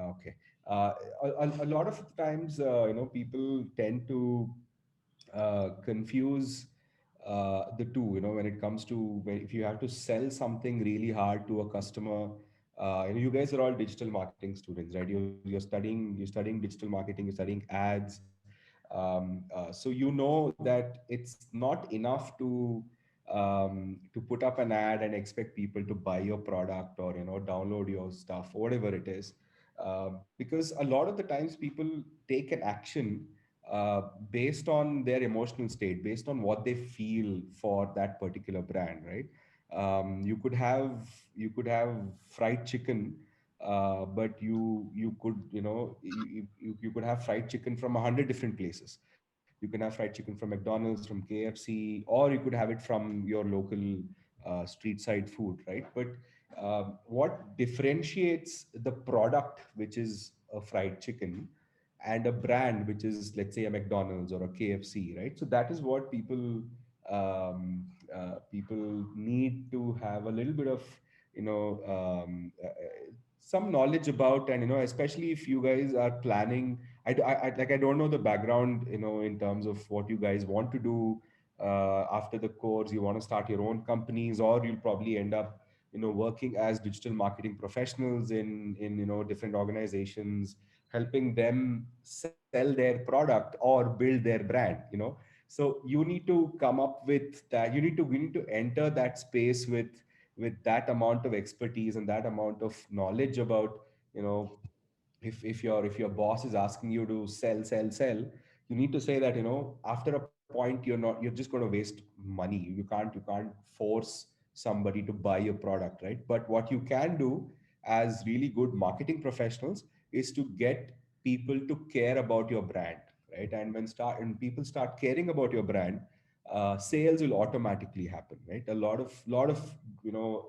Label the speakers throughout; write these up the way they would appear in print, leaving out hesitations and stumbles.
Speaker 1: Okay. A lot of times, people tend to confuse the two. When it comes to if you have to sell something really hard to a customer. You guys are all digital marketing students, right? You're studying digital marketing, you're studying ads. So you know that it's not enough to put up an ad and expect people to buy your product or download your stuff or whatever it is, because a lot of the times people take an action uh, based on their emotional state, based on what they feel for that particular brand, right? You could have fried chicken, but you could you could have fried chicken from 100 different places. You can have fried chicken from McDonald's, from KFC, or you could have it from your local street side food, right? But what differentiates the product, which is a fried chicken, and a brand, which is, let's say, a McDonald's or a KFC, right? So that is what people need to have a little bit of some knowledge about. And especially if you guys are planning. I don't know the background, in terms of what you guys want to do after the course. You want to start your own companies, or you'll probably end up working as digital marketing professionals in different organizations, helping them sell their product or build their brand. So you need to come up with that. You need to enter that space with that amount of expertise and that amount of knowledge about, you know if your boss is asking you to sell, you need to say that, after a point, you're just going to waste money. You can't force somebody to buy your product, right? But what you can do as really good marketing professionals is to get people to care about your brand, right? And when people start caring about your brand, sales will automatically happen, right? A lot of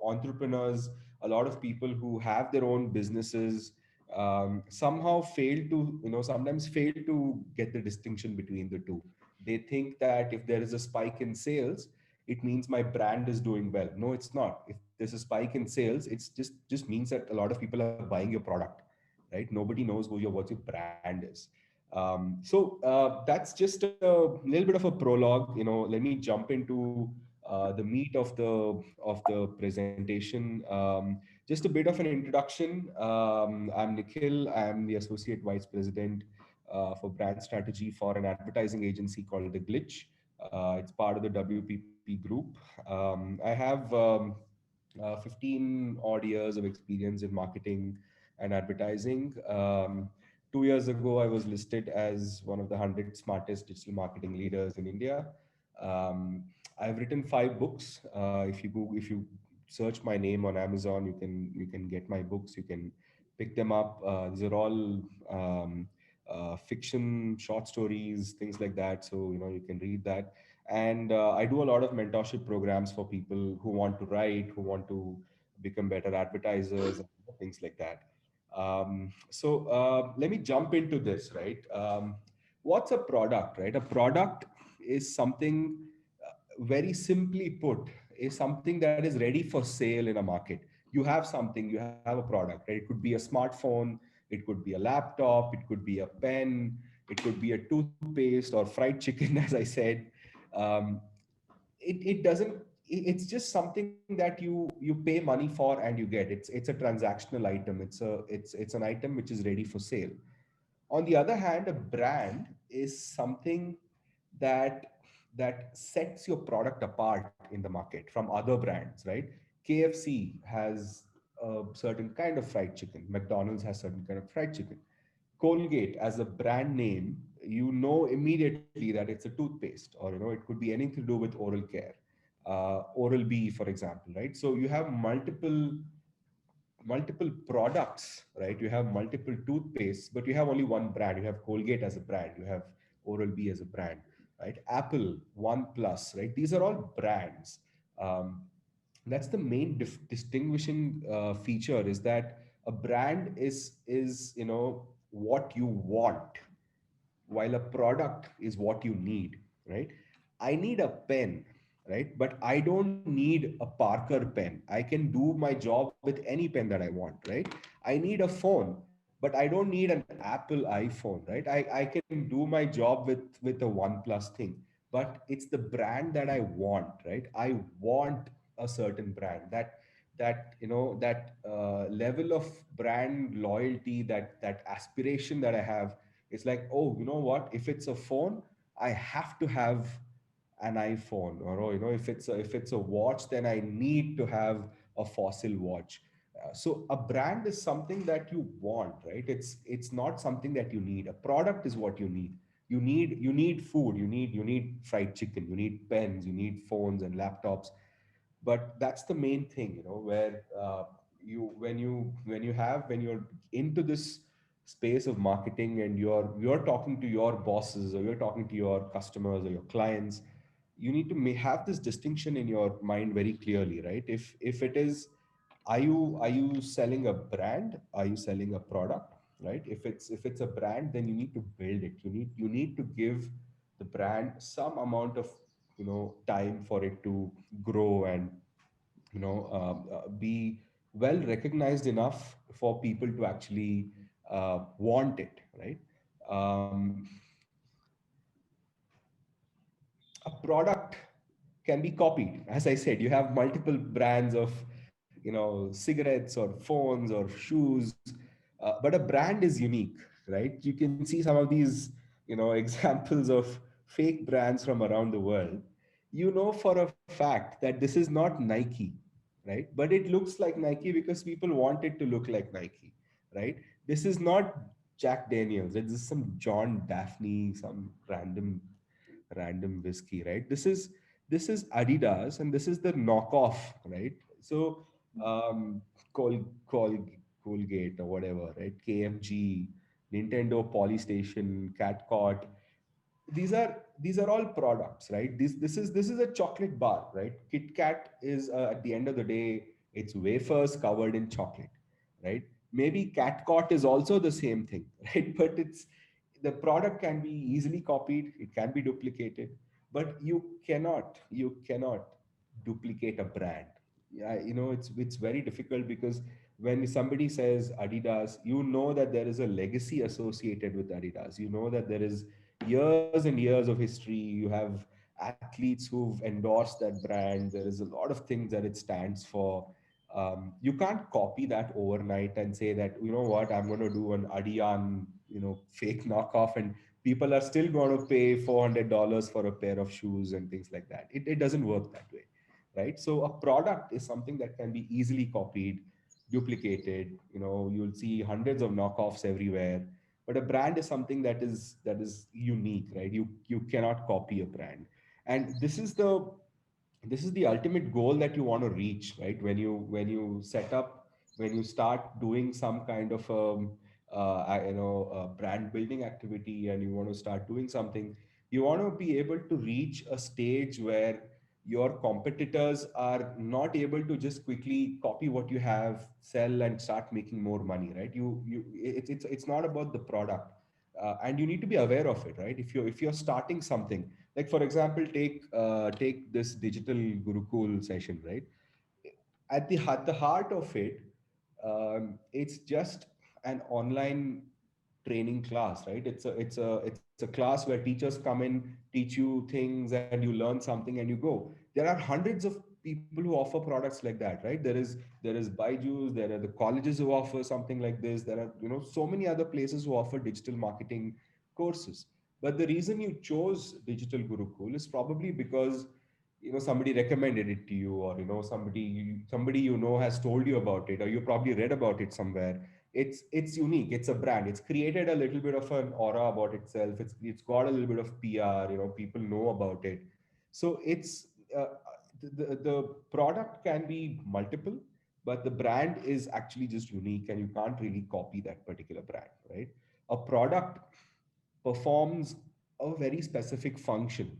Speaker 1: entrepreneurs, a lot of people who have their own businesses, somehow sometimes fail to get the distinction between the two. They think that if there is a spike in sales, it means my brand is doing well. No, it's not. If there's a spike in sales, it's just means that a lot of people are buying your product, right? Nobody knows what your brand is. So that's just a little bit of a prologue. Let me jump into the meat of the presentation. Just a bit of an introduction. I'm Nikhil. I'm the Associate Vice President for brand strategy for an advertising agency called The Glitch. It's part of the WPP group. I have 15 odd years of experience in marketing and advertising. 2 years ago, I was listed as one of the 100 smartest digital marketing leaders in India. Um, I've written 5 books. If you search my name on Amazon, you can get my books. You can pick them up. These are all fiction, short stories, things like that. So you can read that. And I do a lot of mentorship programs for people who want to write, who want to become better advertisers, and things like that. So let me jump into this, right? What's a product, right? A product is something, very simply put, is something that is ready for sale in a market. You have something, you have a product, right? It could be a smartphone, it could be a laptop, it could be a pen, it could be a toothpaste or fried chicken, as I said. Um, it doesn't it's just something that you pay money for and you get. It's a transactional item. It's an item which is ready for sale. On the other hand, a brand is something that sets your product apart in the market from other brands, right? KFC has a certain kind of fried chicken. McDonald's has certain kind of fried chicken. Colgate as a brand name, you know immediately that it's a toothpaste, or it could be anything to do with oral care, Oral B, for example, right? So you have multiple products, right? You have multiple toothpastes, but you have only one brand. You have Colgate as a brand, you have Oral B as a brand, right? Apple, OnePlus, right? These are all brands. Um, that's the main distinguishing feature, is that a brand is what you want, while a product is what you need, right? I need a pen, right? But I don't need a Parker pen. I can do my job with any pen that I want, right? I need a phone, but I don't need an Apple iPhone, right? I can do my job with a OnePlus thing, but it's the brand that I want, right? I want a certain brand that level of brand loyalty, that aspiration that I have. It's like, oh, you know what? If it's a phone, I have to have an iPhone, or oh, if it's a watch, then I need to have a Fossil watch. So a brand is something that you want, right? It's not something that you need. A product is what you need. You need food, you need fried chicken, you need pens, you need phones and laptops. But that's the main thing, where you when you're into this space of marketing, and you're talking to your bosses, or you're talking to your customers or your clients, you need to have this distinction in your mind very clearly, right? If it is, are you selling a brand, are you selling a product, right? If it's a brand, then you need to build it. You need to give the brand some amount of time for it to grow, and be well recognized enough for people to actually want it, right? um, a product can be copied. As I said, you have multiple brands of cigarettes or phones or shoes, but a brand is unique, right? You can see some of these examples of fake brands from around the world. You know for a fact that this is not Nike, right? But it looks like Nike because people want it to look like Nike, right? This is not Jack Daniels. It's just some John Daphne, some random whiskey, right? This is Adidas, and this is the knockoff, right? So Colgate or whatever, right? KFG, Nintendo Polystation, Catcott. These are all products, right? This is a chocolate bar, right? Kit Kat is, at the end of the day, it's wafers covered in chocolate, right? Maybe Catcott is also the same thing, right? But the product can be easily copied, it can be duplicated, but you cannot duplicate a brand. Yeah, it's very difficult, because when somebody says Adidas, you know that there is a legacy associated with Adidas. You know that there is years and years of history. You have athletes who've endorsed that brand. There is a lot of things that it stands for. You can't copy that overnight and say that, you know what, I'm going to do an Adian, fake knockoff, and people are still going to pay $400 for a pair of shoes and things like that. It doesn't work that way, right? So a product is something that can be easily copied, duplicated. You'll see hundreds of knockoffs everywhere. But a brand is something that is unique, right? You cannot copy a brand. And this is the ultimate goal that you want to reach, right? When you set up, when you start doing some kind of brand building activity, and you want to start doing something, you want to be able to reach a stage where your competitors are not able to just quickly copy what you have, sell, and start making more money, right? It's not about the product. And you need to be aware of it, right? If you're starting something, like for example, take this digital Gurukul session, right? At the heart of it, it's just an online training class, right? It's a class where teachers come in, teach you things, and you learn something and you go. There are hundreds of people who offer products like that, right? There is Byju's, there are the colleges who offer something like this. There are so many other places who offer digital marketing courses. But the reason you chose digital Gurukul is probably because somebody recommended it to you, or somebody has told you about it, or you probably read about it somewhere. It's unique, it's a brand, it's created a little bit of an aura about itself. It's got a little bit of PR, people know about it. So it's the product can be multiple, but the brand is actually just unique, and you can't really copy that particular brand, right? A product performs a very specific function,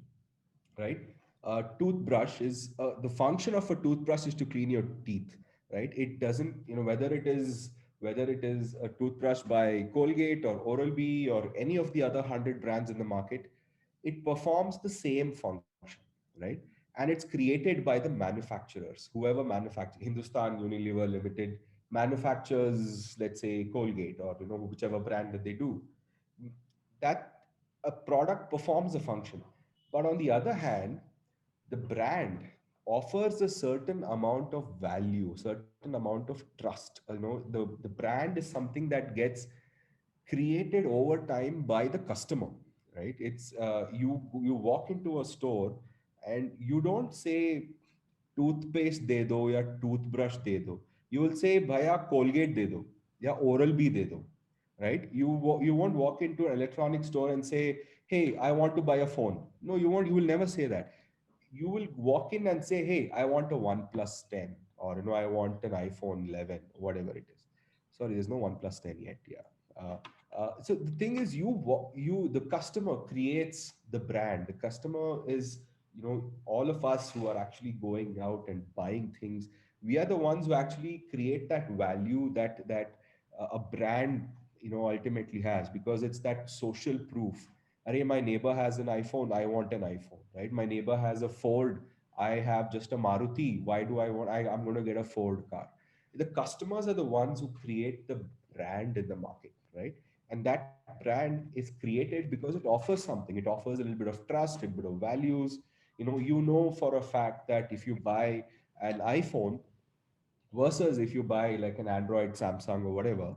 Speaker 1: right? A toothbrush is the function of a toothbrush is to clean your teeth, right? It doesn't, whether it is a toothbrush by Colgate or Oral-B or any of the other 100 brands in the market, it performs the same function, right? And it's created by the manufacturers, whoever manufactures. Hindustan Unilever Limited manufactures, let's say Colgate or whichever brand that they do, that a product performs a function. But on the other hand, the brand offers a certain amount of value, certain amount of trust. The brand is something that gets created over time by the customer, right? It's you walk into a store and you don't say toothpaste de do ya toothbrush de do. You will say bhaiya Colgate de do ya Oral B de do, right? You won't walk into an electronic store and say, hey, I want to buy a phone. No, you won't. You will never say that. You will walk in and say, hey, I want a OnePlus 10, or I want an iPhone 11, whatever it is. Sorry, there's no OnePlus 10 yet. Yeah. So the thing is, the customer creates the brand. The customer is, all of us who are actually going out and buying things. We are the ones who actually create that value that a brand, ultimately has, because it's that social proof. Arey, my neighbor has an iPhone, I want an iPhone, right? My neighbor has a Ford, I have just a Maruti. Why do I want? I'm going to get a Ford car. The customers are the ones who create the brand in the market, right? And that brand is created because it offers something. It offers a little bit of trust, a little bit of values. For a fact that if you buy an iPhone versus if you buy like an Android, Samsung, or whatever,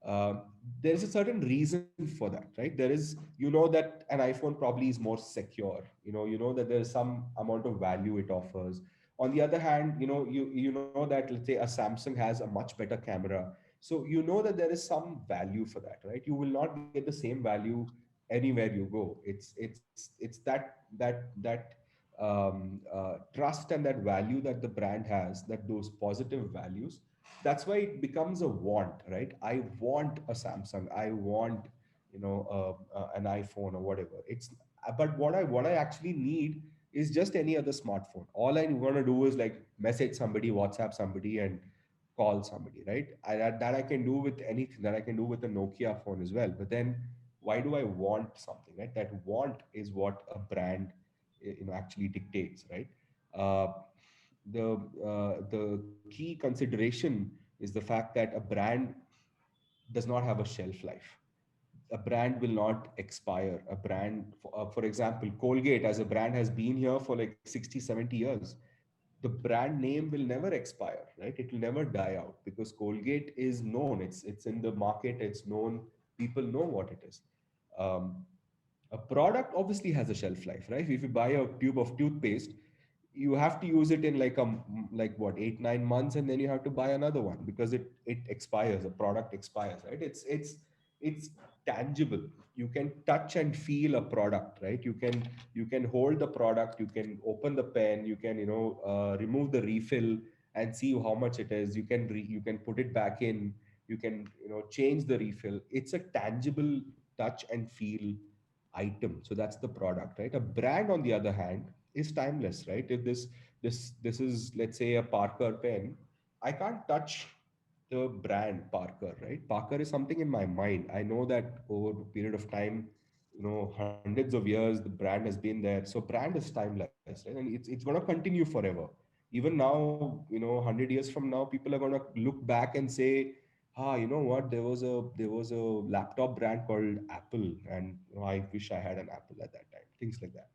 Speaker 1: uh, there is a certain reason for that, right? There is, that an iPhone probably is more secure. You know that there is some amount of value it offers. On the other hand, you know that, let's say, a Samsung has a much better camera, so you know that there is some value for that, right? You will not get the same value anywhere you go. It's that trust and that value that the brand has, that those positive values. That's why it becomes a want, right? I want a Samsung, I want, an iPhone or whatever. But what I actually need is just any other smartphone. All I want to do is like message somebody, WhatsApp somebody, and call somebody, right? That I can do with anything. That I can do with a Nokia phone as well. But then, why do I want something, right? That want is what a brand, actually dictates, right? Uh, the key consideration is the fact that a brand does not have a shelf life. A brand will not expire. A brand, for example, Colgate as a brand has been here for like 60, 70 years. The brand name will never expire, right? It will never die out because Colgate is known. It's in the market. It's known. People know what it is. Um, a product obviously has a shelf life, right? If you buy a tube of toothpaste, you have to use it in like what, 8 9 months, and then you have to buy another one because it expires. A product expires, right? It's tangible. You can touch and feel a product, right? You can hold the product, you can open the pen, you can remove the refill and see how much it is. You can put it back in, you can change the refill. It's a tangible touch and feel item. So that's the product, right? A brand, on the other hand, is timeless, right? If this is, let's say, a Parker pen, I can't touch the brand Parker, right? Parker is something in my mind. I know that over a period of time, hundreds of years, the brand has been there. So brand is timeless, right? And it's going to continue forever. Even now, 100 years from now, people are going to look back and say, you know what? There was a laptop brand called Apple, and I wish I had an Apple at that time. Things like that.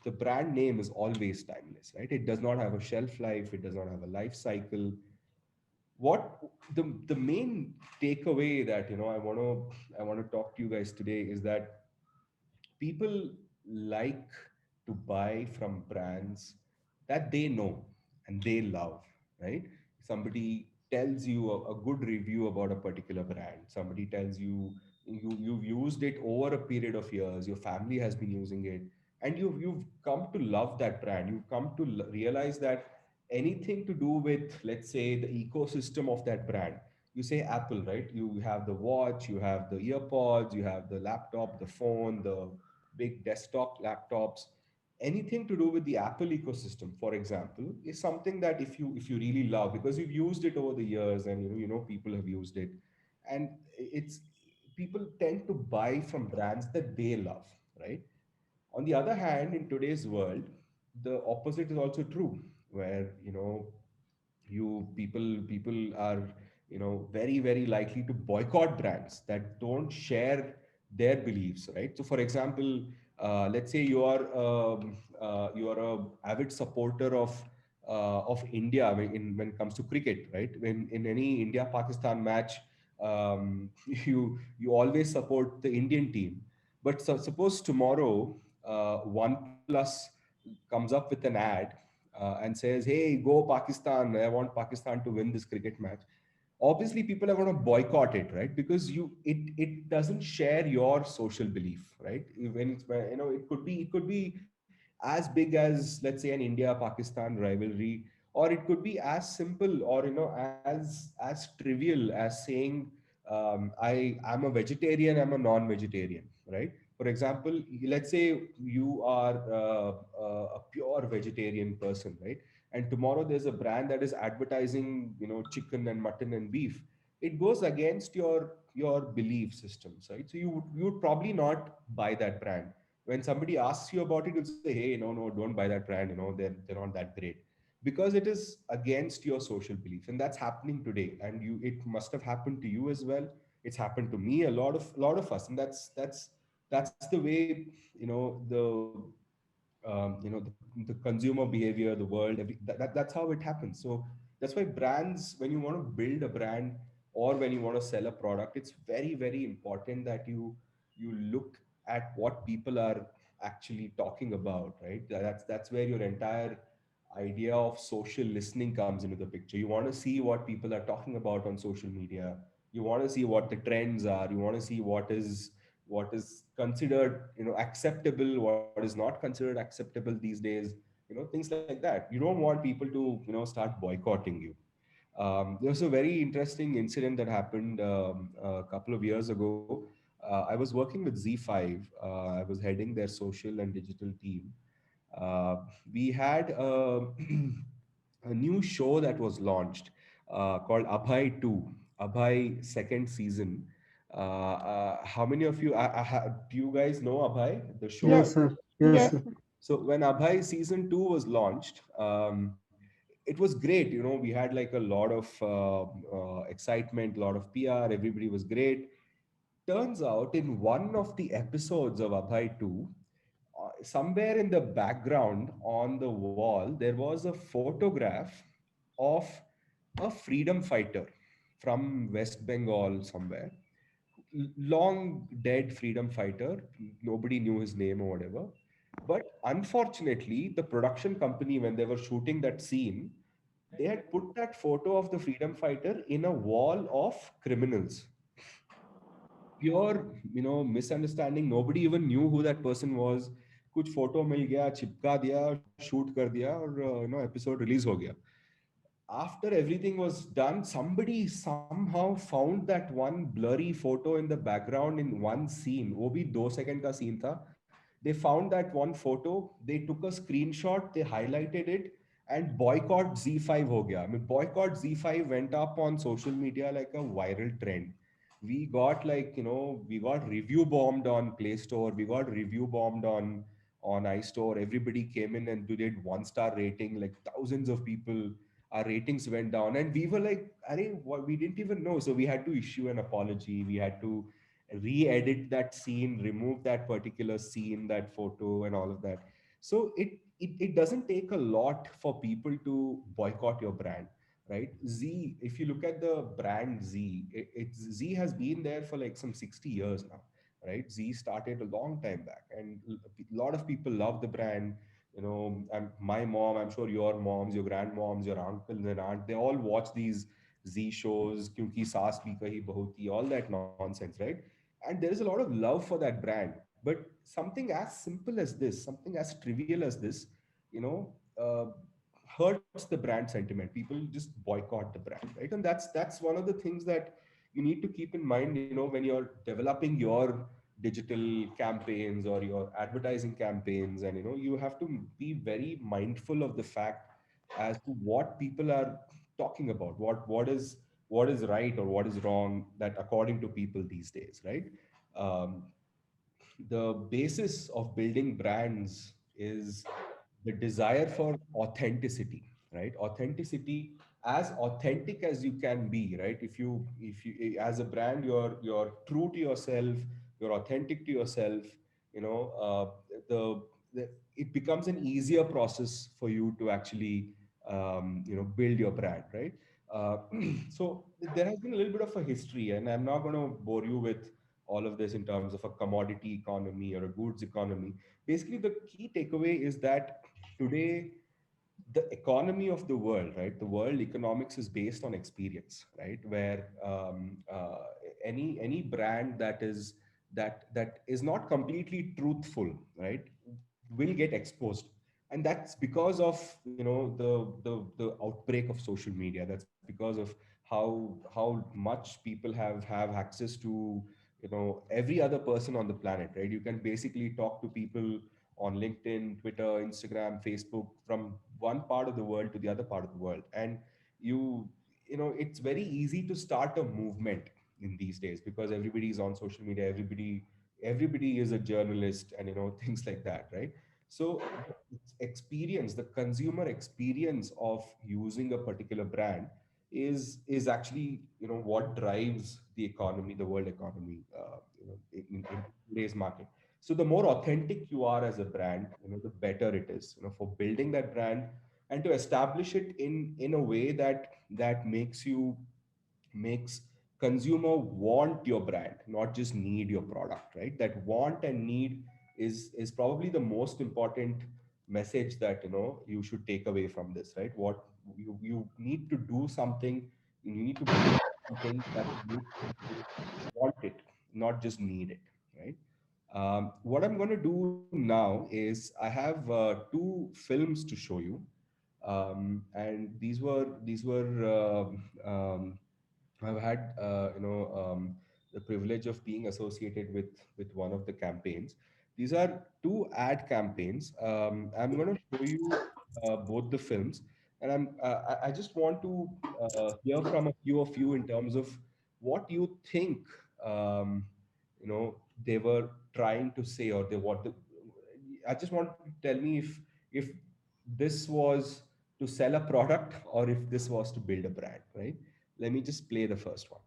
Speaker 1: The brand name is always timeless, right? It does not have a shelf life. It does not have a life cycle. What the main takeaway that I want to talk to you guys today is that people like to buy from brands that they know and they love, right? Somebody tells you a good review about a particular brand. Somebody tells you you've used it over a period of years. Your family has been using it, and you've come to love that brand. You've come to realize that anything to do with, let's say, the ecosystem of that brand. You say Apple, right? You have the watch, you have the earpods, you have the laptop, the phone, the big desktop laptops. Anything to do with the Apple ecosystem, for example, is something that if you really love, because you've used it over the years, and people have used it, and it's people tend to buy from brands that they love, right? On the other hand, in today's world, the opposite is also true, where you people are very likely to boycott brands that don't share their beliefs, right? So for example, let's say you are a avid supporter of India when it comes to cricket, right? When in any India Pakistan match, you always support the Indian team. But suppose tomorrow OnePlus comes up with an ad and says, "Hey, go Pakistan! I want Pakistan to win this cricket match." Obviously, people are going to boycott it, right? Because it doesn't share your social belief, right? When it's it could be as big as, let's say, an India Pakistan rivalry, or it could be as simple, or as trivial as saying, I'm a vegetarian, I'm a non-vegetarian, right? For example, let's say you are a pure vegetarian person, right? And tomorrow there's a brand that is advertising, chicken and mutton and beef. It goes against your belief systems, right? So you would probably not buy that brand. When somebody asks you about it, you'll say, "Hey, no, no, don't buy that brand. They're not that great," because it is against your social belief, and that's happening today. And it must have happened to you as well. It's happened to me, a lot of us, and that's the way, the consumer behavior, the world, that's how it happens. So that's why brands, when you want to build a brand or when you want to sell a product, it's very important that you look at what people are actually talking about, right? That's where your entire idea of social listening comes into the picture. You want to see what people are talking about on social media. You want to see what the trends are. You want to see what is considered, acceptable, what is not considered acceptable these days, things like that. You don't want people to, start boycotting you. There was a very interesting incident that happened a couple of years ago. I was working with Z5. I was heading their social and digital team. uh, we had a new show that was launched called Abhay 2, Abhay second season. How many of you, do you guys know Abhay, the show?
Speaker 2: Yes,
Speaker 3: Yes,
Speaker 2: sir. Yes,
Speaker 1: Yeah.
Speaker 3: yes,
Speaker 2: sir.
Speaker 1: So when Abhay season 2 was launched, it was great. We had like a lot of excitement, a lot of PR. Everybody was great. Turns out, in one of the episodes of Abhay 2, somewhere in the background on the wall, there was a photograph of a freedom fighter from West Bengal somewhere. Long dead freedom fighter. Nobody knew his name or whatever. But unfortunately, the production company, when they were shooting that scene, they had put that photo of the freedom fighter in a wall of criminals. Pure, misunderstanding. Nobody even knew who that person was. कुछ photo मिल गया, चिपका दिया, shoot कर दिया, और episode release हो गया. After everything was done, somebody somehow found that one blurry photo in the background in one scene. वो भी 2 second का scene था. They found that one photo. They took a screenshot. They highlighted it, and boycott Z5 हो गया. I mean, boycott Z5 went up on social media like a viral trend. We got, like, we got review bombed on Play Store. We got review bombed on iStore. Everybody came in and did 1 star rating. Like thousands of people, our ratings went down, and we were like, what, we didn't even know. So we had to issue an apology. We had to re-edit that scene, remove that particular scene, that photo, and all of that. So it doesn't take a lot for people to boycott your brand, right? Z, if you look at the brand Z, Z has been there for like some 60 years now, right? Z started a long time back, and a lot of people love the brand. My mom, I'm sure your moms, your grandmoms, your uncles and aunt, they all watch these Z shows, kyunki saas bhi kahi bahu thi, all that nonsense, right? And there is a lot of love for that brand. But something as simple as this, something as trivial as this, you know, uh, hurts the brand sentiment. People just boycott the brand, right? And that's one of the things that you need to keep in mind, when you're developing your digital campaigns or your advertising campaigns. And you have to be very mindful of the fact as to what people are talking about, what is right or what is wrong, that according to people these days, right? um, the basis of building brands is the desire for authenticity, right? Authenticity as authentic as you can be, right? If you as a brand, you're true to yourself, you're authentic to yourself, you know, the it becomes an easier process for you to actually build your brand, right? uh, so there has been a little bit of a history, and I'm not going to bore you with all of this in terms of a commodity economy or a goods economy. Basically, the key takeaway is that today the economy of the world, right? The world economics is based on experience, right? Where any brand that is not completely truthful, right, will get exposed, and that's because of the outbreak of social media. That's because of how much people have access to every other person on the planet, right? You can basically talk to people on LinkedIn, Twitter, Instagram, Facebook, from one part of the world to the other part of the world. And it's very easy to start a movement in these days because everybody is on social media, everybody is a journalist, and things like that, right? So the experience, the consumer experience of using a particular brand is actually what drives the economy, the world economy, in today's market. So the more authentic you are as a brand, the better it is, for building that brand and to establish it in a way that makes consumer want your brand, not just need your product, right? That want and need is probably the most important message that you should take away from this, right? What you need to do something, you need to build something that makes people want it, not just need it, right? What I'm going to do now is I have two films to show you, and these were I've had the privilege of being associated with one of the campaigns. These are two ad campaigns. I'm going to show you both the films, and I just want to hear from a few of you in terms of what you think they were trying to say, or they what the, I just want to tell me if this was to sell a product or if this was to build a brand, right? Let me just play the first one.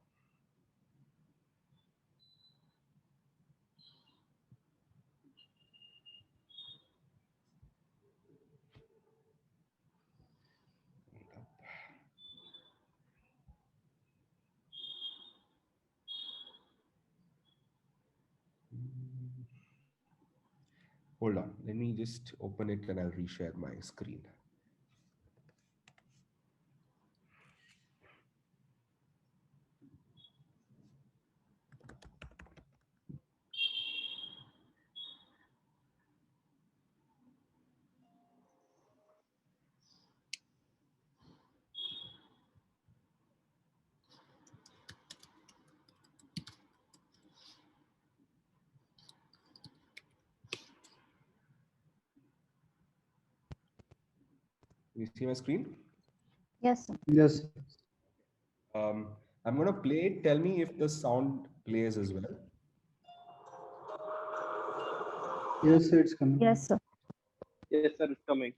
Speaker 1: Hold on, let me just open it and I'll reshare my screen. You see my screen?
Speaker 2: Yes, sir.
Speaker 3: Yes,
Speaker 1: Um, I'm going to play it. Tell me if the sound plays as well.
Speaker 3: yes, it's coming.
Speaker 2: Yes, sir.
Speaker 4: Yes, sir, it's coming.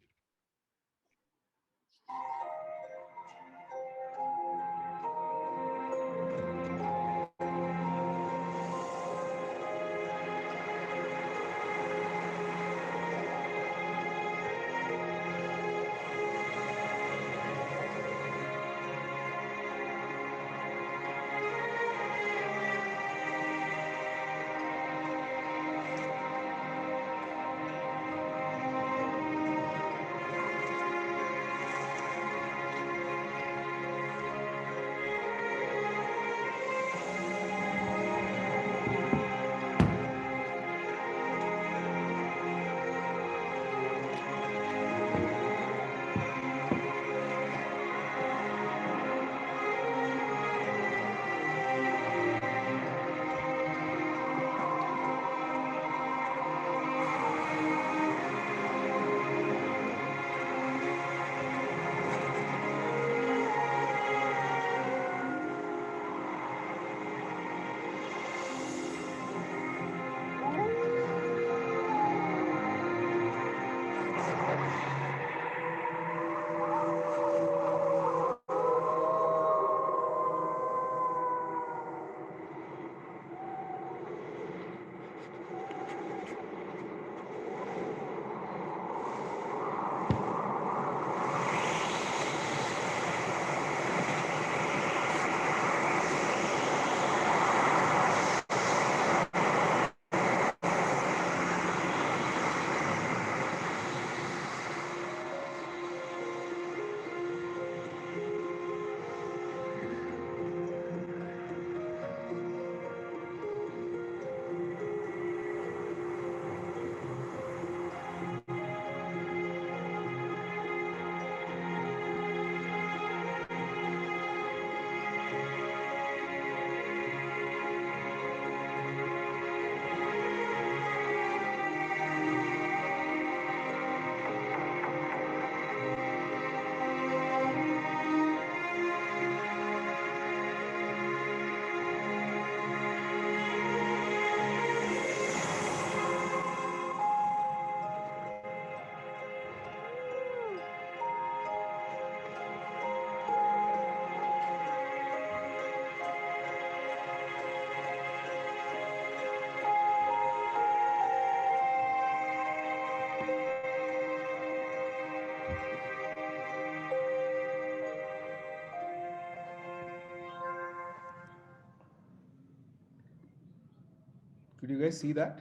Speaker 1: Could you guys see that?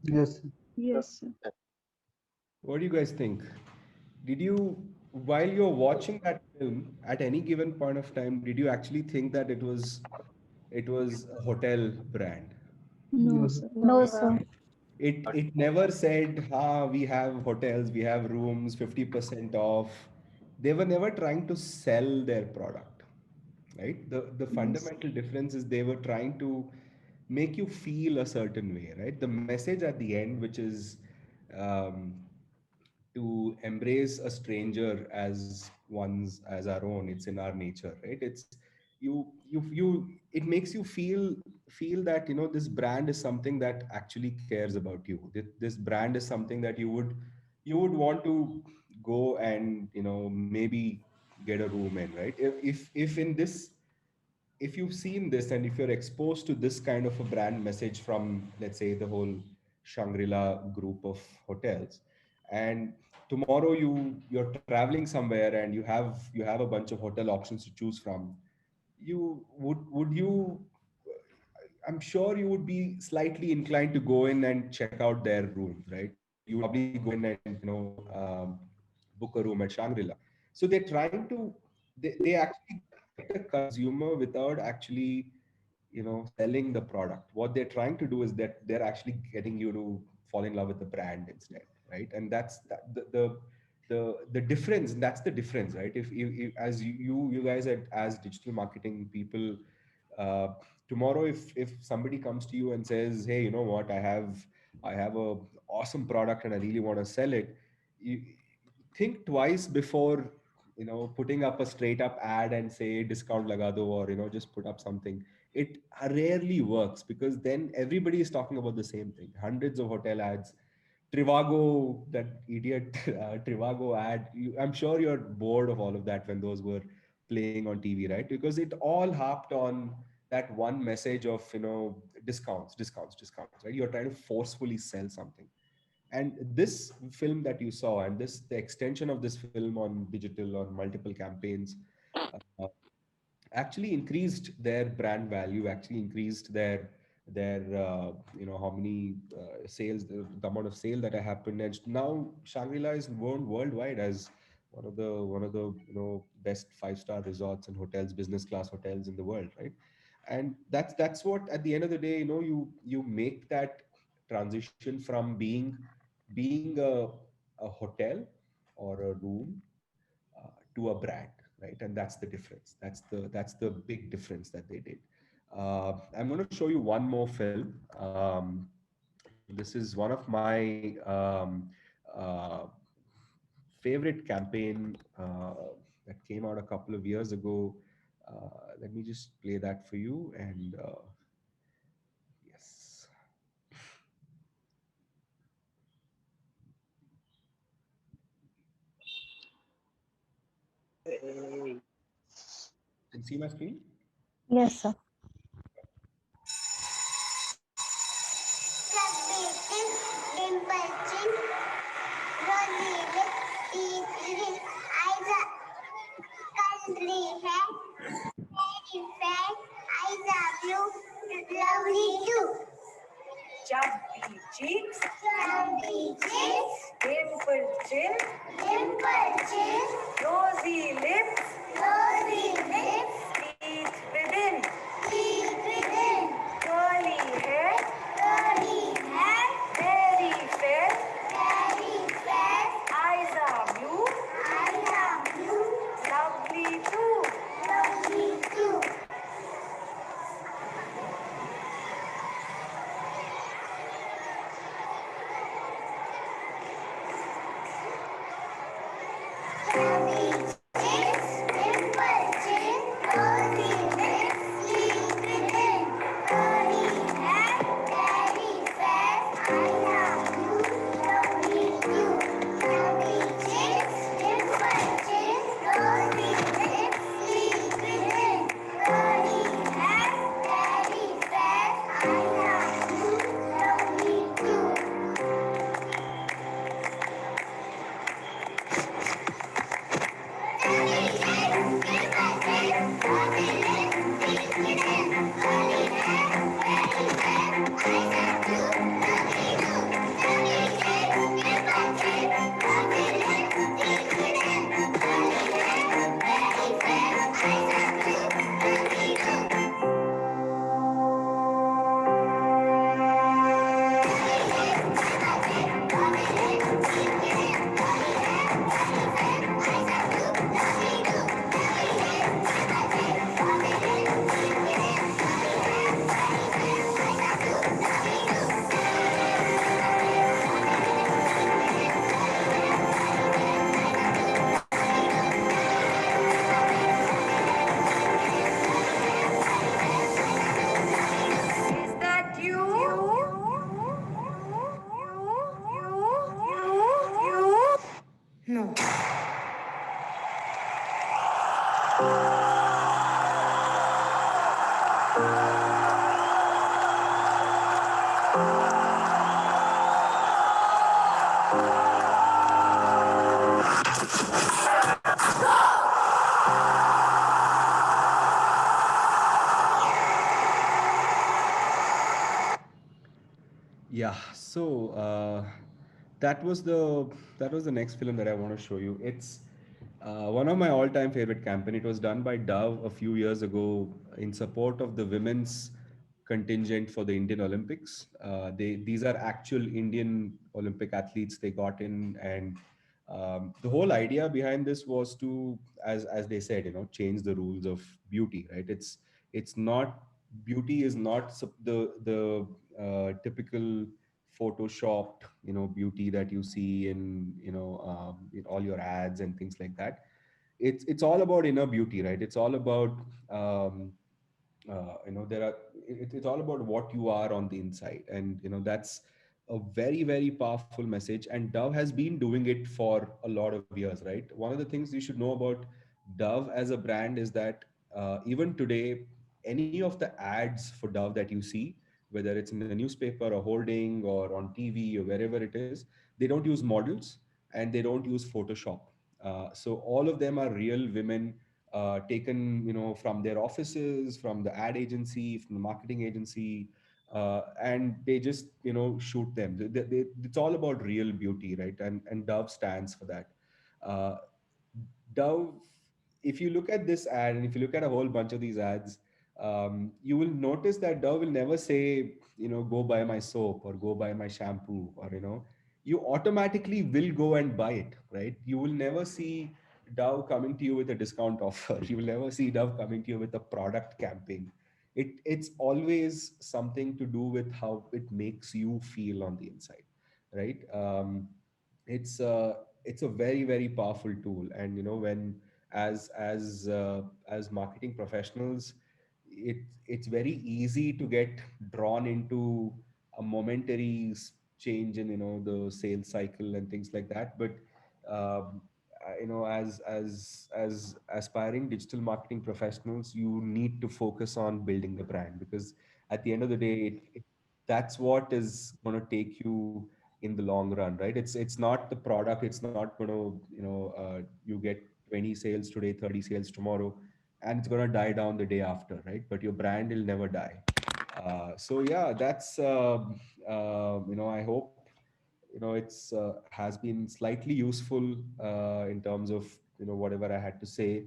Speaker 3: Yes, sir.
Speaker 2: Yes, sir.
Speaker 1: What do you guys think? Did you, while you're watching that film, at any given point of time, did you actually think that it was a hotel brand?
Speaker 2: No,
Speaker 3: No, sir.
Speaker 2: sir.
Speaker 5: No, sir.
Speaker 1: It never said, we have hotels, we have rooms, 50% off. They were never trying to sell their product, right? The
Speaker 2: Yes.
Speaker 1: fundamental difference is they were trying to make you feel a certain way, right? The message at the end, which is um, to embrace a stranger as our own. It's in our nature, right? It's you it makes you feel that this brand is something that actually cares about you. This brand is something that you would want to go and maybe get a room in, right? If in this, if you've seen this and if you're exposed to this kind of a brand message from, let's say, the whole Shangri-La group of hotels, and tomorrow you're traveling somewhere and you have a bunch of hotel options to choose from, you would you I'm sure you would be slightly inclined to go in and check out their rooms, right? You would probably go in and book a room at Shangri-La. So they're trying to they actually get a consumer without actually selling the product. What they're trying to do is that they're actually getting you to fall in love with the brand instead, right? And the difference. That's the difference, right? If as you guys as digital marketing people, uh, tomorrow if somebody comes to you and says, hey, you know what, I have a awesome product and I really want to sell it, you think twice before putting up a straight up ad and say discount laga do, or just put up something. It rarely works because then everybody is talking about the same thing. Hundreds of hotel ads, Trivago, that idiot Trivago ad. I'm sure you're bored of all of that when those were playing on TV, right? Because it all harped on that one message of discounts, discounts, discounts, right? You're trying to forcefully sell something. And this film that you saw, and the extension of this film on digital, on multiple campaigns, uh, actually increased their brand value, actually increased their how many sales, the amount of sale that happened. And now Shangri-La is known worldwide as one of the best five-star resorts and hotels, business class hotels in the world, right? And that's what, at the end of the day, you make that transition from being a hotel or a room to a brand, right? And that's the difference. That's the big difference that they did. I'm going to show you one more film. This is one of my uh, favorite campaign that came out a couple of years ago. Let me just play that for you. And yes, can you see my screen?
Speaker 5: Yes, sir.
Speaker 6: Chubby cheeks, dimple chin, rosy lips, teeth within, curly hair, very fair, eyes are blue, lovely too.
Speaker 1: Yeah, so that was the next film that I want to show you. It's one of my all-time favorite campaign. It was done by Dove a few years ago in support of the women's contingent for the Indian Olympics. These are actual Indian Olympic athletes they got in, and the whole idea behind this was to, as they said, change the rules of beauty. Right? It's not beauty is not the typical photoshopped beauty that you see in in all your ads and things like that. It's all about inner beauty, right? It's all about um, there are it's all about what you are on the inside, and that's a very, very powerful message, and Dove has been doing it for a lot of years, right? One of the things you should know about Dove as a brand is that even today, any of the ads for Dove that you see, whether it's in the newspaper or holding or on TV or wherever it is, they don't use models and they don't use Photoshop. So all of them are real women, taken from their offices, from the ad agency, from the marketing agency, and they just shoot them. It's all about real beauty, right? And Dove stands for that. uh, Dove, if you look at this ad and if you look at a whole bunch of these ads, you will notice that Dove will never say, go buy my soap or go buy my shampoo, or, you automatically will go and buy it, right? You will never see Dove coming to you with a discount offer. You will never see Dove coming to you with a product campaign. It's always something to do with how it makes you feel on the inside, right? It's it's a very, very powerful tool, and when as marketing professionals, it's very easy to get drawn into a momentary change in the sales cycle and things like that. But as aspiring digital marketing professionals, you need to focus on building the brand, because at the end of the day, that's what is going to take you in the long run, right? It's not the product. It's not going to you get 20 sales today, 30 sales tomorrow, and it's going to die down the day after, right? But your brand will never die. So yeah, that's I hope it's has been slightly useful in terms of whatever I had to say.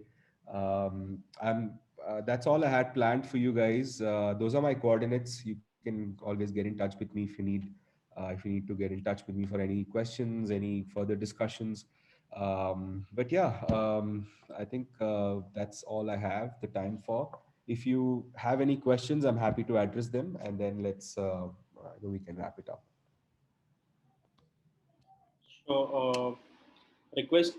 Speaker 1: I'm That's all I had planned for you guys. Those are my coordinates. You can always get in touch with me if you need to get in touch with me for any questions, any further discussions. But yeah, I think that's all I have the time for. If you have any questions, I'm happy to address them, and then we can wrap it up.
Speaker 4: So, request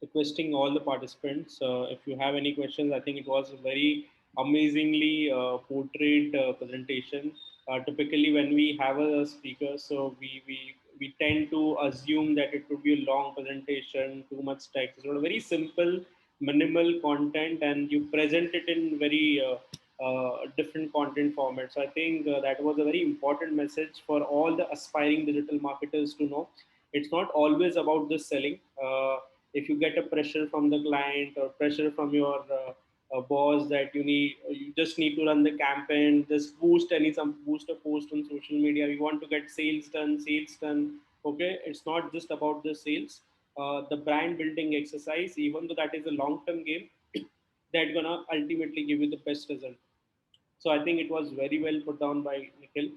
Speaker 4: requesting all the participants, if you have any questions. I think it was a very amazingly portrayed presentation. Typically, when we have a speaker, so we tend to assume that it would be a long presentation, too much text. It's not a very simple, minimal content, and you present it in very different content formats. So I think that was a very important message for all the aspiring digital marketers to know. It's not always about the selling. If you get a pressure from the client or pressure from your boss that you just need to run the campaign, just boost a post on social media, we want to get sales done. Okay, it's not just about the sales. The brand building exercise, even though that is a long term game, that gonna ultimately give you the best result. So I think it was very well put down by Nikhil.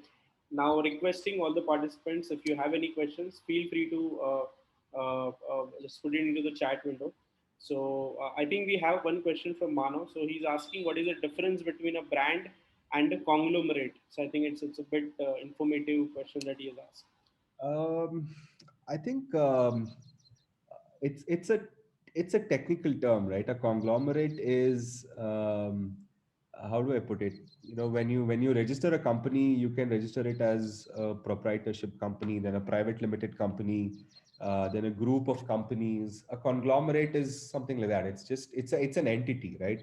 Speaker 4: Now, requesting all the participants, if you have any questions, feel free to just put it into the chat window. So I think we have one question from Mano. So he's asking, what is the difference between a brand and a conglomerate? So I think it's a bit informative question that he has asked.
Speaker 1: Um, I think it's a technical term, right? A conglomerate is how do I put it? When you register a company, you can register it as a proprietorship company, then a private limited company, then a group of companies. A conglomerate is something like that. It's an entity, right?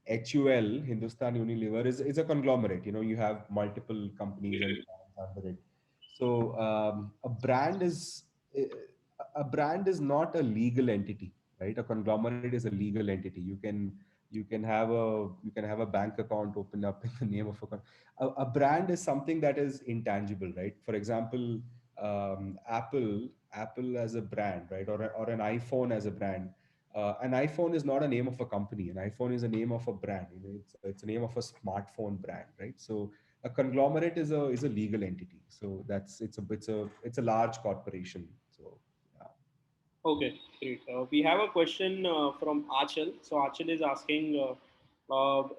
Speaker 1: HUL, Hindustan Unilever, is a conglomerate. You have multiple companies and brands under it. So a brand is not a legal entity, right? A conglomerate is a legal entity. You can have a bank account open up in the name of a brand is something that is intangible, right? For example, Apple as a brand, right, or an iPhone as a brand. An iPhone is not a name of a company. An iPhone is a name of a brand. It's a name of a smartphone brand, right? So a conglomerate is a legal entity. So it's a large corporation. So yeah.
Speaker 4: Okay, great. We have a question from Achal. So Achal is asking,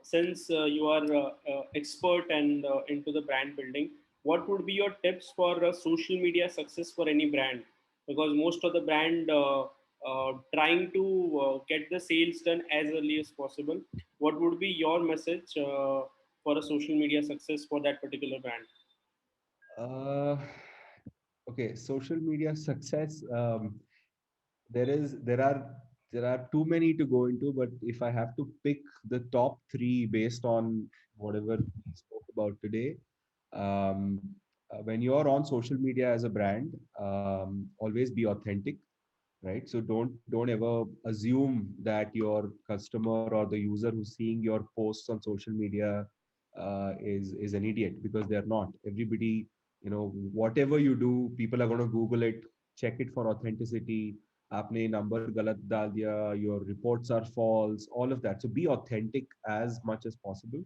Speaker 4: since you are expert and into the brand building, what would be your tips for social media success for any brand? Because most of the brand trying to get the sales done as early as possible. What would be your message for a social media success for that particular brand?
Speaker 1: Uh, okay, social media success. There are too many to go into, but if I have to pick the top three based on whatever we spoke about today, when you're on social media as a brand, always be authentic, right? So don't ever assume that your customer or the user who's seeing your posts on social media is an idiot, because they're not. Everybody, whatever you do, people are going to Google it, check it for authenticity. आपने number गलत डाल दिया, your reports are false, all of that. So be authentic as much as possible.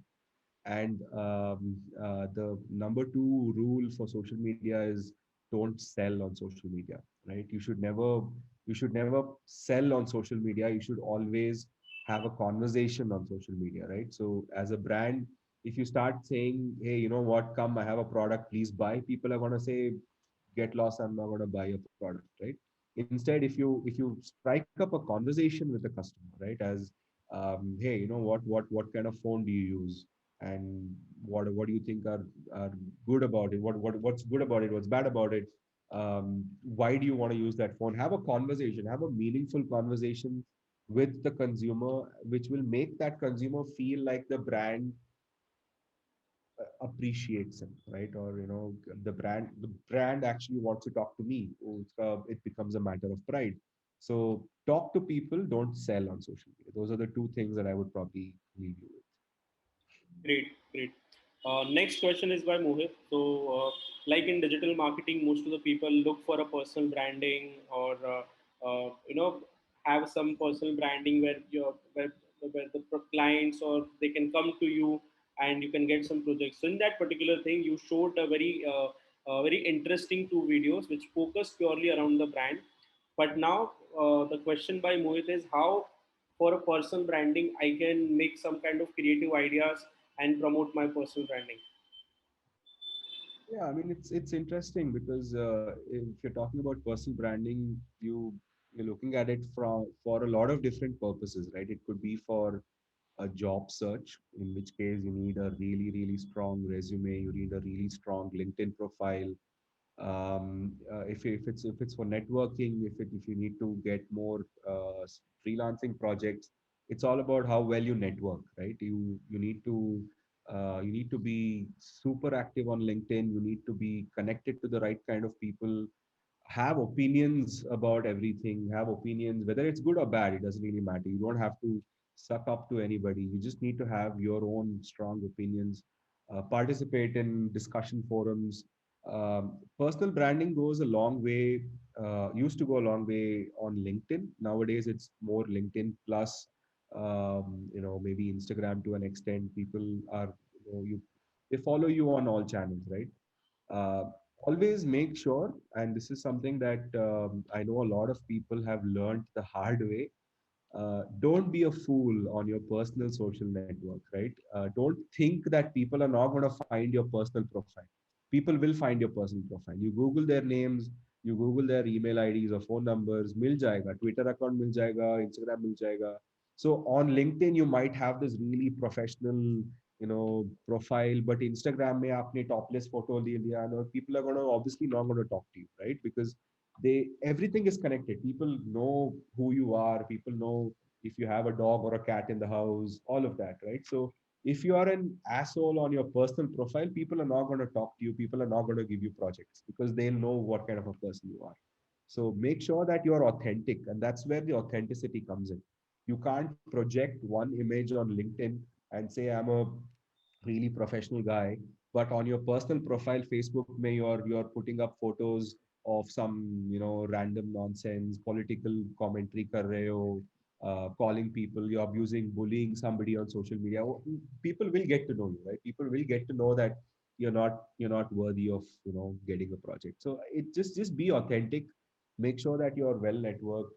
Speaker 1: And the number two rule for social media is don't sell on social media, right? You should never sell on social media. You should always have a conversation on social media, right? So as a brand, if you start saying, hey, you know what, come, I have a product, please buy, people are going to say, get lost, I'm not going to buy a product, right? Instead, if you strike up a conversation with the customer, right, as hey, what kind of phone do you use, and what do you think are good about it, what's good about it, what's bad about it, why do you want to use that phone? Have a conversation, have a meaningful conversation with the consumer, which will make that consumer feel like the brand appreciates him, right? Or the brand actually wants to talk to me. It becomes a matter of pride. So talk to people, don't sell on social media. Those are the two things that I would probably leave you with.
Speaker 4: Great, great. Next question is by Mohit. So, like in digital marketing, most of the people look for a personal branding, or have some personal branding where the clients, or they can come to you and you can get some projects. So in that particular thing, you showed a very interesting two videos which focus purely around the brand. But now the question by Mohit is how, for a personal branding, I can make some kind of creative ideas and promote my personal branding.
Speaker 1: Yeah, I mean, it's interesting because if you're talking about personal branding, you're looking at it for a lot of different purposes, right? It could be for a job search, in which case you need a really, really strong resume, you need a really strong LinkedIn profile. If it's for networking, if you need to get more freelancing projects, it's all about how well you network, right? You need to be super active on LinkedIn. You need to be connected to the right kind of people, have opinions about everything, have opinions, whether it's good or bad, it doesn't really matter. You don't have to suck up to anybody. You just need to have your own strong opinions, participate in discussion forums. Personal branding goes a long way, used to go a long way on LinkedIn. Nowadays, it's more LinkedIn plus, maybe Instagram to an extent. People are, they follow you on all channels, right? uh, Always make sure, and this is something that I know a lot of people have learned the hard way. Don't be a fool on your personal social network, right? Don't think that people are not going to find your personal profile. People will find your personal profile. You Google their names, you Google their email IDs or phone numbers, mil jayega. Twitter account mil jayega, Instagram mil jayega. So on LinkedIn, you might have this really professional, profile, but Instagram mein aapne topless photo le liya, and people are going to obviously not going to talk to you, right? Because everything is connected. People know who you are. People know if you have a dog or a cat in the house, all of that, right? So if you are an asshole on your personal profile, people are not going to talk to you. People are not going to give you projects because they know what kind of a person you are. So make sure that you're authentic, and that's where the authenticity comes in. You can't project one image on LinkedIn and say I'm a really professional guy, but on your personal profile, Facebook, may you're putting up photos of some random nonsense, political commentary kar rahe ho, calling people, you're abusing, bullying somebody on social media. People will get to know you, right? People will get to know that you're not worthy of getting a project. So it just be authentic. Make sure that you're well networked.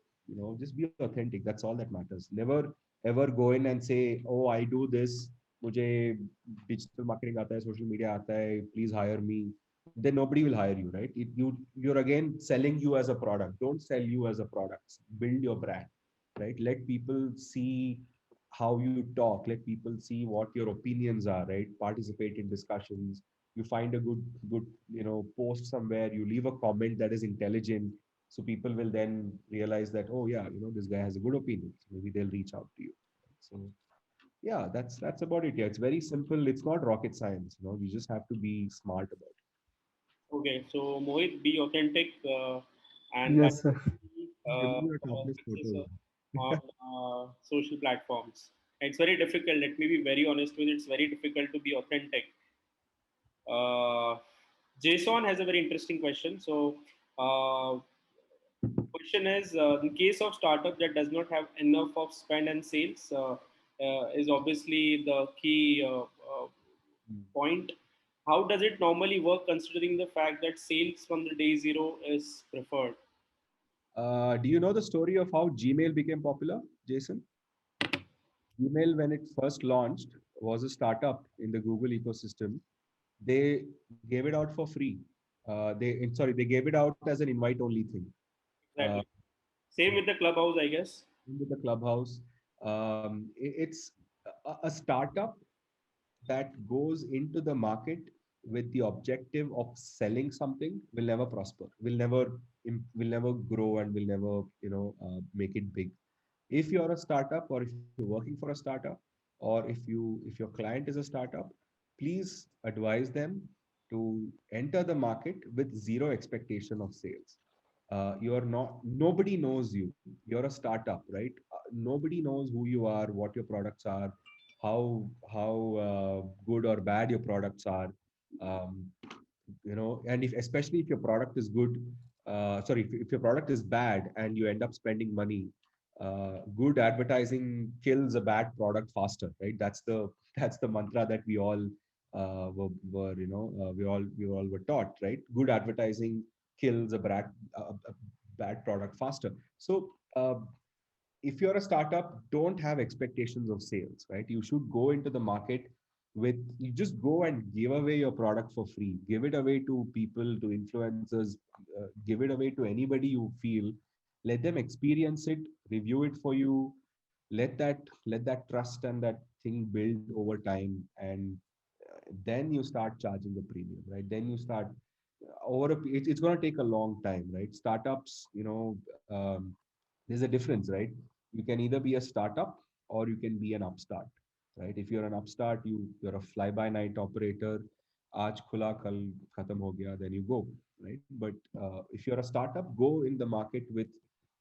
Speaker 1: Just be authentic. That's all that matters. Never ever go in and say, oh, I do this, मुझे digital marketing आता है, social media आता है, please hire me. Then nobody will hire you, right? You're again selling you as a product. Don't sell you as a product. Build your brand, right? Let people see how you talk. Let people see what your opinions are, right? Participate in discussions. You find a good post somewhere. You leave a comment that is intelligent, so people will then realize that, oh yeah, this guy has a good opinion. So maybe they'll reach out to you. So yeah, that's about it. Yeah, it's very simple. It's not rocket science. You just have to be smart about it.
Speaker 4: Okay, so Mohit, be authentic and
Speaker 3: Yes, sir.
Speaker 1: Give me
Speaker 4: uh,
Speaker 1: your topless
Speaker 4: success
Speaker 1: photos.
Speaker 4: on social platforms. It's very difficult. Let me be very honest with you. It's very difficult to be authentic. Uh, Jason has a very interesting question. So, question is, in case of startup that does not have enough of spend and sales, is obviously the key point. How does it normally work, considering the fact that sales from the day zero is preferred?
Speaker 1: Do you know the story of how Gmail became popular, Jason? Gmail, when it first launched, was a startup in the Google ecosystem. They gave it out for free. They gave it out as an invite-only thing. Uh,
Speaker 4: Exactly. Same with the clubhouse, I guess.
Speaker 1: with the Clubhouse, it's a startup that goes into the market with the objective of selling something will never prosper, will never grow, and will never make it big. If you're a startup, or if you're working for a startup, or if your client is a startup, please advise them to enter the market with zero expectation of sales. You are not Nobody knows you. You're a startup, right? Nobody knows who you are, what your products are, how good or bad your products are. um, and if especially if your product is good, sorry, if your product is bad and you end up spending money, good advertising kills a bad product faster, right? That's the mantra that we all were we all were taught, right? Good advertising kills a bad product faster. So if you're a startup, don't have expectations of sales, right? You should go into the market with, you just go and give away your product for free. Give it away to people, to influencers, give it away to anybody you feel. Let them experience it, review it for you. Let that trust and that thing build over time, and then you start charging the premium, right? Then you start it's going to take a long time, right? Startups, there's a difference, right? You can either be a startup or you can be an upstart, right? If you're an upstart, you're a fly by night operator. Aaj khula, kal khatam ho gaya, then you go, right? But if you're a startup, go in the market with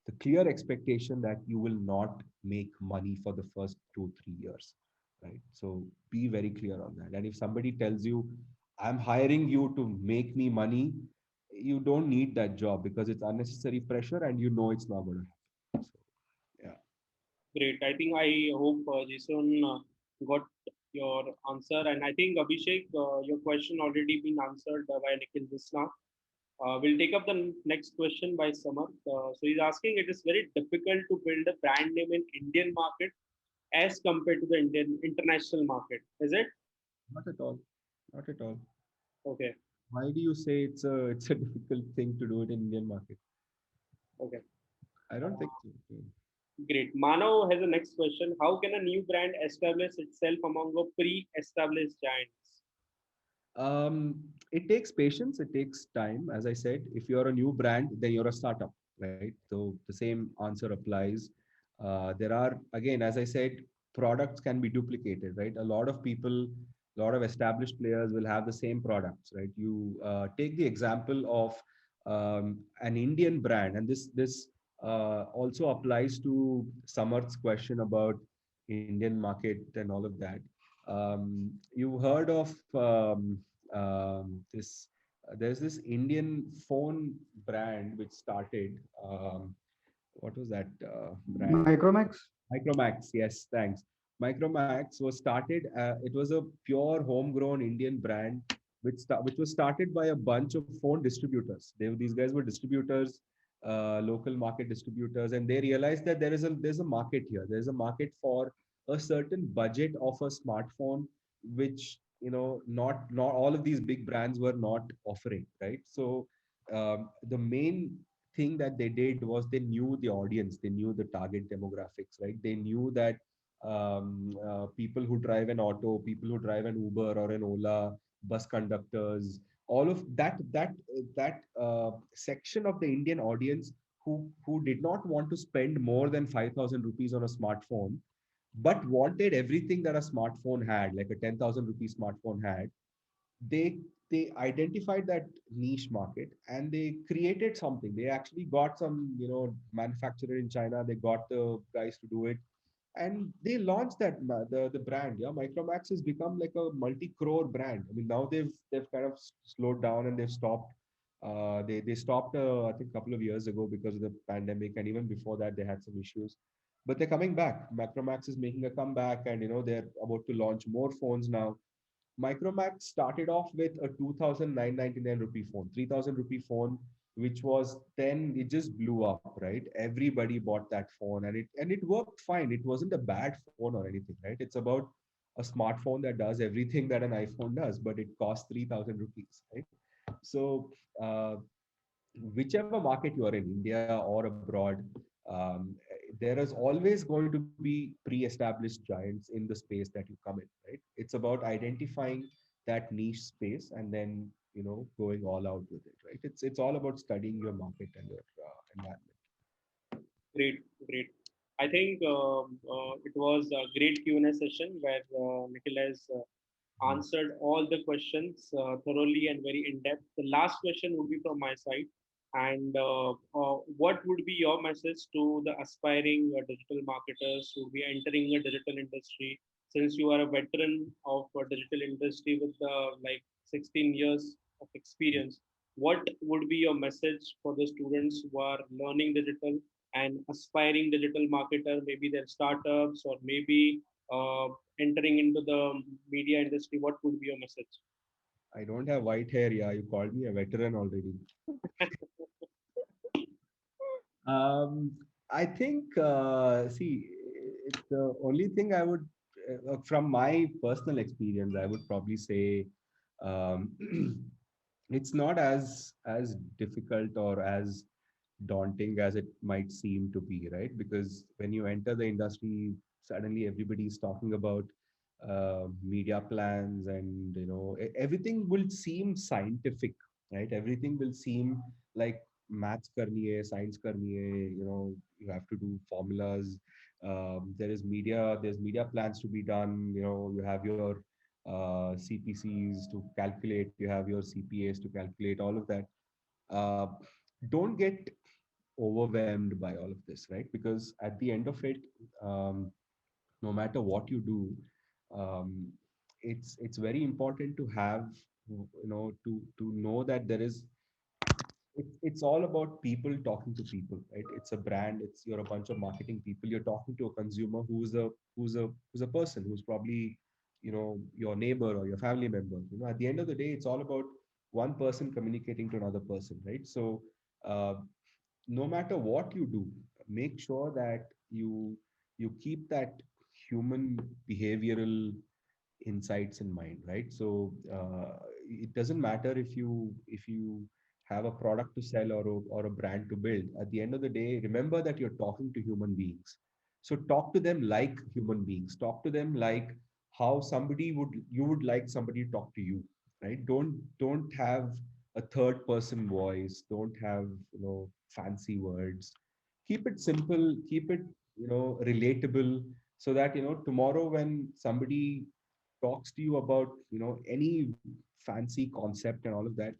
Speaker 1: the clear expectation that you will not make money for the first 2 3 years, right? So be very clear on that. And if somebody tells you, I'm hiring you to make me money, you don't need that job, because it's unnecessary pressure and it's not going to happen. So yeah.
Speaker 4: Great. I think I hope Jason got your answer, and I think Abhishek, your question already been answered by Nikhil just now. We'll take up the next question by Samarth. So he's asking, it is very difficult to build a brand name in Indian market as compared to the Indian international market. Is it?
Speaker 1: Not at all. Not at all.
Speaker 4: Okay.
Speaker 1: Why do you say it's a difficult thing to do it in Indian market?
Speaker 4: Okay.
Speaker 1: I don't think so.
Speaker 4: Great. Manav has a next question. How can a new brand establish itself among a pre-established giants?
Speaker 1: It takes patience, it takes time. As I said, if you're a new brand, then you're a startup, right? So the same answer applies. There are, again, as I said, products can be duplicated, right? A lot of people, a lot of established players will have the same products, right? You take the example of an Indian brand, and this also applies to Samarth's question about Indian market and all of that. You heard of this? There's this Indian phone brand which started. What was that brand?
Speaker 3: Micromax.
Speaker 1: Micromax, yes, thanks. Micromax was started. It was a pure homegrown Indian brand, which was started by a bunch of phone distributors. These guys were distributors, local market distributors, and they realized that there's a market here. There's a market for a certain budget of a smartphone, which not all of these big brands were not offering, right? So the main thing that they did was they knew the audience, they knew the target demographics, right? They knew that people who drive an auto, people who drive an Uber or an Ola, bus conductors, all of that section of the Indian audience who did not want to spend more than 5,000 rupees on a smartphone, but wanted everything that a smartphone had, like a 10,000 rupee smartphone had. They identified that niche market and they created something. They actually got some manufacturer in China. They got the guys to do it, and they launched the brand. Yeah, Micromax has become like a multi-crore brand. I mean, now they've kind of slowed down and they've stopped. They stopped I think a couple of years ago because of the pandemic, and even before that they had some issues. But they're coming back. Micromax is making a comeback, and they're about to launch more phones now. Micromax started off with a 2,999 rupee phone, 3,000 rupee phone, which was then it just blew up, right? Everybody bought that phone, and it worked fine. It wasn't a bad phone or anything, right? It's about a smartphone that does everything that an iPhone does, but it costs 3,000 rupees, right? So whichever market you are in, India or abroad, there is always going to be pre-established giants in the space that you come in, right? It's about identifying that niche space and then going all out with it, right? It's all about studying your market and your environment.
Speaker 4: Great, great. I think it was a great Q&A session where Nikhil has answered all the questions thoroughly and very in depth. The last question would be from my side. And what would be your message to the aspiring digital marketers who will be entering a digital industry? Since you are a veteran of digital industry with like 16 years of experience, what would be your message for the students who are learning digital and aspiring digital marketer, maybe their startups or maybe entering into the media industry? What would be your message?
Speaker 1: I don't have white hair. Yeah, you called me a veteran already. Um, I think, see, the only thing I would, from my personal experience, I would probably say, um, it's not as difficult or as daunting as it might seem to be, right? Because when you enter the industry, suddenly everybody is talking about media plans, and everything will seem scientific, right? Everything will seem like maths karni hai, science karni hai, you have to do formulas. There's media plans to be done. You have your CPCs to calculate, you have your CPAs to calculate, all of that. uh, don't get overwhelmed by all of this, right? Because at the end of it, um, no matter what you do, um, it's very important to have, to know that it's all about people talking to people, right? It's a brand. You're a bunch of marketing people. You're talking to a consumer who's a person who's probably your neighbor or your family member. At the end of the day, it's all about one person communicating to another person, right? So uh, no matter what you do, make sure that you keep that human behavioral insights in mind, right? So it doesn't matter if you have a product to sell or a brand to build. At the end of the day, remember that you're talking to human beings. So talk to them like human beings. Talk to them like how you would like somebody to talk to you, right? Don't have a third person voice. Don't have fancy words. Keep it simple. Keep it relatable, so that tomorrow when somebody talks to you about any fancy concept and all of that,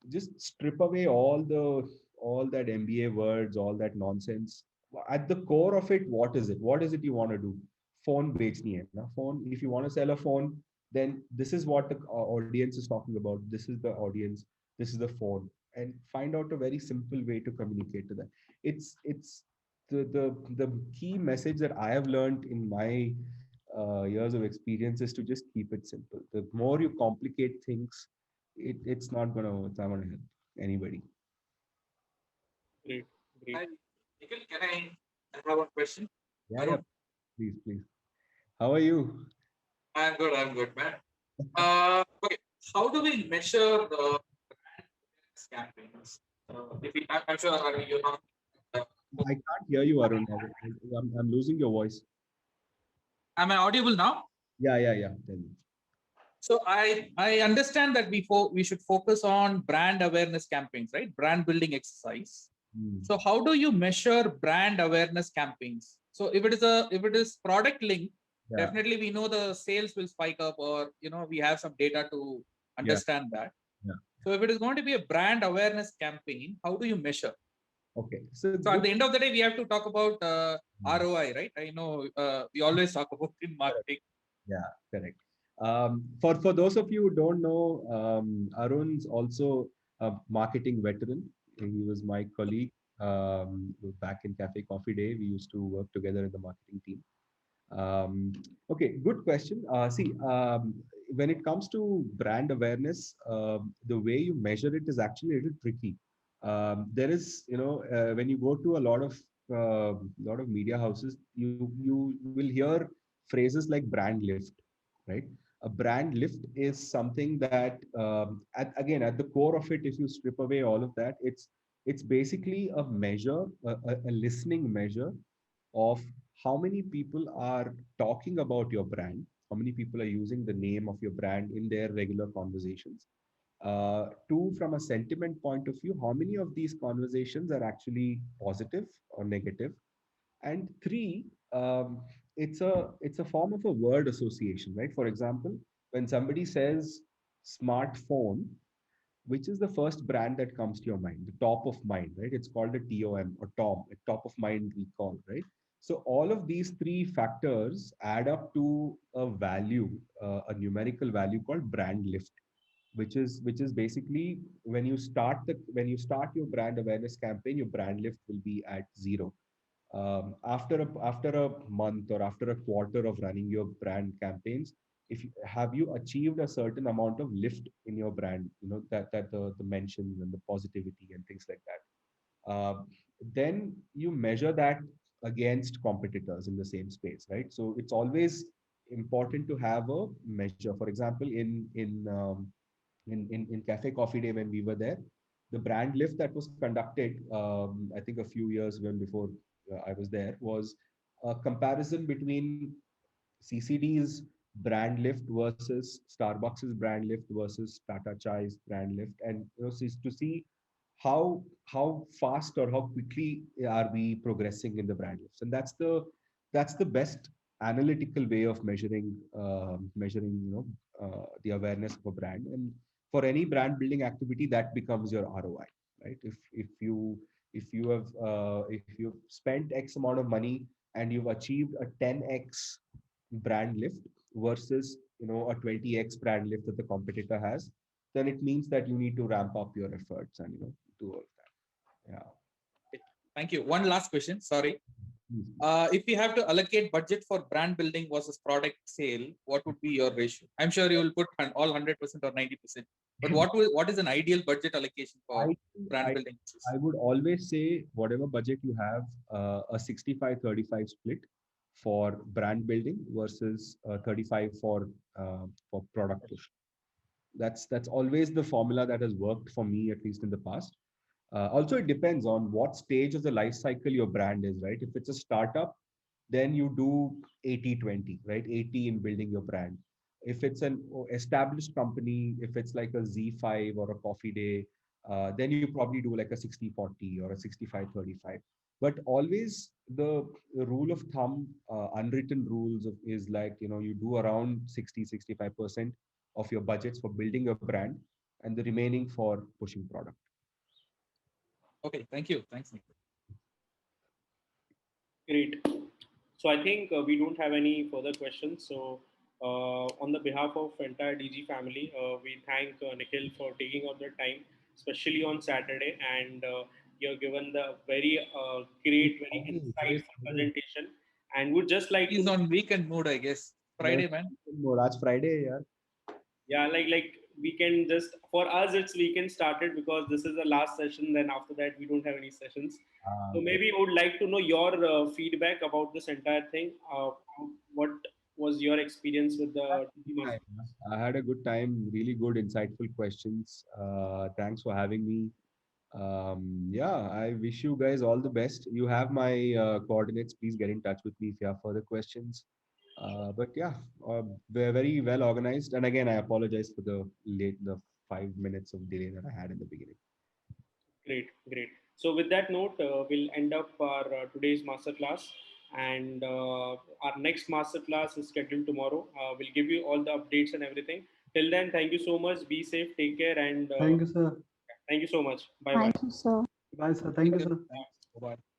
Speaker 1: just strip away all that MBA words, all that nonsense. At the core of it, what is it? What is it you want to do? Phone bechni hai na? Phone. If you want to sell a phone, then this is what the audience is talking about. This is the audience. This is the phone, and find out a very simple way to communicate to them. It's the key message that I have learned in my years of experience is to just keep it simple. The more you complicate things, it's not gonna help anybody.
Speaker 4: Great, great.
Speaker 2: Hi, Nikhil, can I have one question?
Speaker 1: Yeah, yeah.
Speaker 2: Arun,
Speaker 1: Please, please. How are you?
Speaker 2: I'm good, man. Okay, how do we measure the brand awareness campaigns? I'm sure you're not. Uh,
Speaker 1: I can't hear you, Arun. I'm losing your voice.
Speaker 2: am I audible now?
Speaker 1: Yeah, yeah, yeah. Tell me.
Speaker 2: So I understand that we should focus on brand awareness campaigns, right? Brand building exercise.
Speaker 1: Hmm.
Speaker 2: So how do you measure brand awareness campaigns? So if it is product link,
Speaker 1: Yeah,
Speaker 2: definitely we know the sales will spike up, or we have some data to
Speaker 1: yeah,
Speaker 2: understand that.
Speaker 1: yeah.
Speaker 2: So if it is going to be a brand awareness campaign, how do you measure?
Speaker 1: Okay. So
Speaker 2: So at
Speaker 1: good.
Speaker 2: the end of the day, we have to talk about ROI, right? I know we always talk about in marketing.
Speaker 1: Yeah, correct. For those of you who don't know, Arun's also a marketing veteran. He was my colleague back in Cafe Coffee Day. We used to work together in the marketing team. Okay, good question. When it comes to brand awareness, the way you measure it is actually a little tricky. There is, when you go to a lot of media houses, you will hear phrases like brand lift, right? A brand lift is something that, again, at the core of it, if you strip away all of that, it's basically a measure, a listening measure of how many people are talking about your brand, how many people are using the name of your brand in their regular conversations. Two, from a sentiment point of view, how many of these conversations are actually positive or negative? And three, it's a form of a word association, right? For example, when somebody says smartphone, which is the first brand that comes to your mind, the top of mind, right? It's called a TOM or TOM, a top of mind recall, right? So all of these three factors add up to a value, a numerical value called brand lift, which is basically when you start your brand awareness campaign, your brand lift will be at zero. After a month or after a quarter of running your brand campaigns, if you have you achieved a certain amount of lift in your brand, that the mentions and the positivity and things like that, then you measure that against competitors in the same space, right? So it's always important to have a measure. For example, in Cafe Coffee Day, when we were there, the brand lift that was conducted, I think a few years when before I was there, was a comparison between CCD's brand lift versus Starbucks's brand lift versus Tata Chai's brand lift, and to see how fast or how quickly are we progressing in the brand lifts, and that's the best analytical way of measuring the awareness of a brand. And for any brand building activity, that becomes your ROI, right? If you've spent X amount of money and you've achieved a 10x brand lift versus a 20x brand lift that the competitor has, then it means that you need to ramp up your efforts and do all of that. Yeah.
Speaker 2: Thank you. One last question. Sorry.
Speaker 1: Please.
Speaker 2: If you have to allocate budget for brand building versus product sale, what would be your ratio? I'm sure you will put all 100% or 90%. But what is an ideal budget allocation for
Speaker 1: I,
Speaker 2: brand
Speaker 1: I
Speaker 2: building?
Speaker 1: I would always say whatever budget you have, a 65-35 split for brand building versus 35 for product push. That's always the formula that has worked for me, at least in the past. Also, it depends on what stage of the life cycle your brand is, right? If it's a startup, then you do 80-20, right? 80 in building your brand. If it's an established company, if it's like a Z5 or a Coffee Day, then you probably do like a 60-40 or a 65-35. But always the rule of thumb, unwritten rules is like, you do around 60-65% of your budgets for building a brand and the remaining for pushing product.
Speaker 2: Okay, thank you. Thanks, Nick.
Speaker 4: Great. So I think we don't have any further questions. So on the behalf of entire DG family, we thank Nikhil for taking out the time, especially on Saturday, and you have given the very great, very insightful presentation. And would just like
Speaker 2: He's
Speaker 4: to,
Speaker 2: on weekend mode, I guess. Friday, man.
Speaker 1: Aaj Friday hai yaar.
Speaker 4: yeah, like we can just, for us it's weekend started because this is the last session. Then after that we don't have any sessions. So maybe I would like to know your feedback about this entire thing. What was your experience with the DG Master?
Speaker 1: I had a good time, really good, insightful questions. Thanks for having me. Yeah, I wish you guys all the best. You have my coordinates. Please get in touch with me if you have further questions. But yeah, we're very well organized. And again, I apologize for the 5 minutes of delay that I had in the beginning.
Speaker 4: Great, great. So with that note, we'll end up our today's masterclass, and our next masterclass is scheduled tomorrow. We'll give you all the updates and everything. Till then, thank you so much. Be safe, take care, and
Speaker 3: Thank you, sir.
Speaker 4: thank you so much. Bye bye.
Speaker 5: Thank you, sir.
Speaker 3: Bye, sir. Thank you, sir.
Speaker 2: Bye-bye.